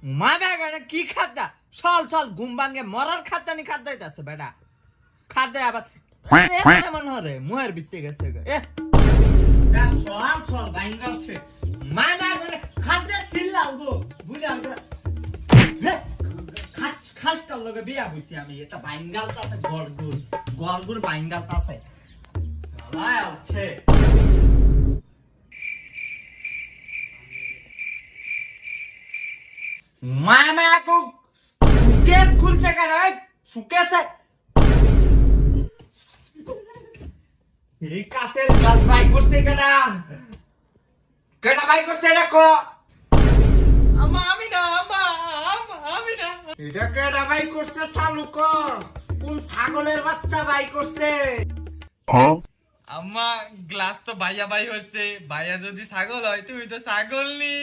মা বেটা কি খাদ্যা চল চল ঘুম ভাঙে মরার খাদ্যা নি খাদ্য যাইতাছে বেটা খাদ্য আবার মনে হরে মুহের ভিতরে গেছে চল চল বাইঙ্গালছে মা বেটা খাদ্য সিল্লাও গো বুঝা খাসটার লগে বিয়া হইছি আমি এটা বাইঙ্গালটা আছে গড়গুর বাইঙ্গালটা আছে চালায় আছে মামা কো সুকেস খুলছে কেন সুকেসে এই কাছের গ্লাস বাই করছে কেডা কেডা বাই করছে এটা কো আমা আমি না আমি না এটা কেডা বাই করছে চালু কর কোন ছাগলের বাচ্চা বাই করছে আম্মা গ্লাস তো ভাইয়া বাই হচ্ছে ভাইয়া যদি ছাগল হয় তুমি তো ছাগল নি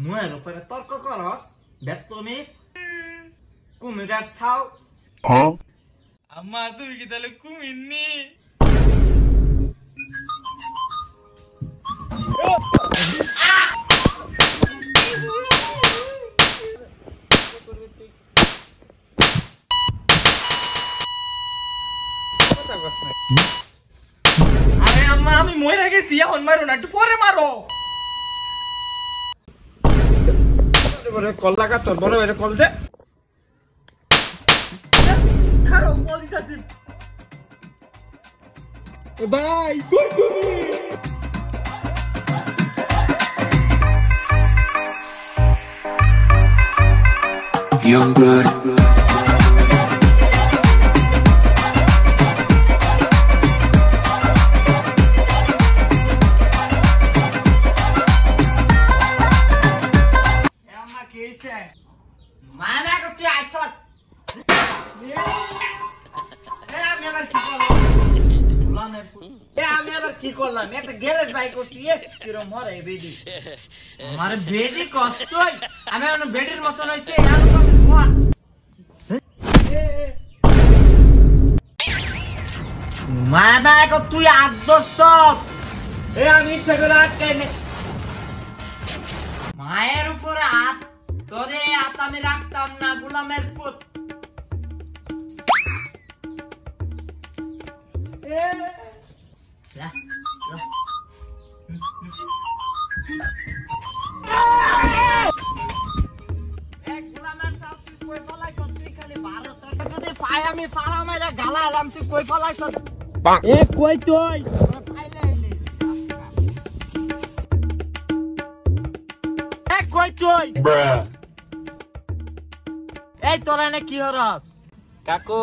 মুয়ের উপরে তর্ক করস বেতমিস কুমিরার ছাও আম্মা তুমি কি তাহলে কুমির নি আরে আম্মা আমি মরে গেছি এখন মারো না একটু পরে মারো কল লাগা তোর বড় কল দে খারো কল দিতাছি ভাই কই তুমি Young blood. মামা কো তুই আইছ আমি আবার কি করলাম একটা গ্যারেজ বাইক করছি কিরম মরে বেডি আমার বেডি কষ্ট আমি অন্য বেডির মতন হইছে মামা কো তুই আদর্শ আমি ইচ্ছা করে আটকে মায়ের উপরে হাত তোরে হাত আমি রাখতাম না গোলামের পুত আমি ফারা মেরে গালা এলাম তুই কই ফলাইছ কই তুই কই তুই এই তোরা নে কি হরস কাকু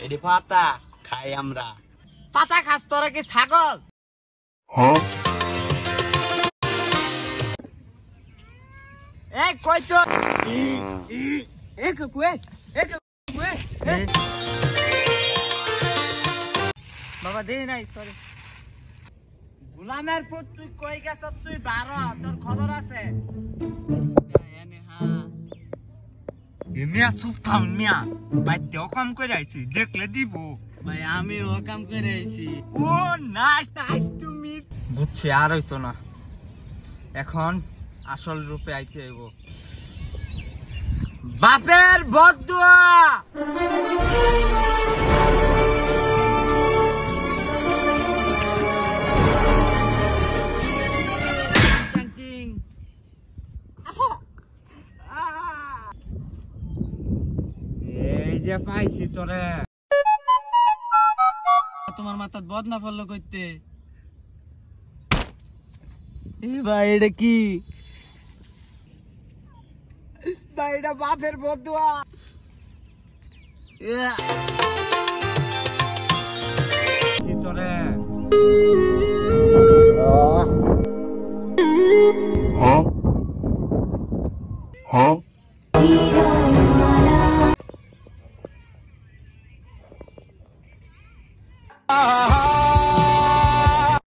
এডি পাতা খাই আমরা পাতা খাস তোরা কি ছাগল এই কই তুই বাবা দে নাই সরি গোলামের পুত তুই কই গেছ তুই 12 তোর খবর আছে মিয়া চুপ থাম মিয়া বাইতেও কাম করে আইছি দেখলে দিব ভাই আমি ও কাম করে আইছি ও নাইস টু মিট বুঝছি আর হইতো না এখন আসল রূপে আইতে হইব বাপের বদদুয়া এই যে পাইছি তোরে তোমার মাথায় বদনা পড়লো কইতে এই ভাই এটা কি ভাই এটা বাপের বদুয়া তোরে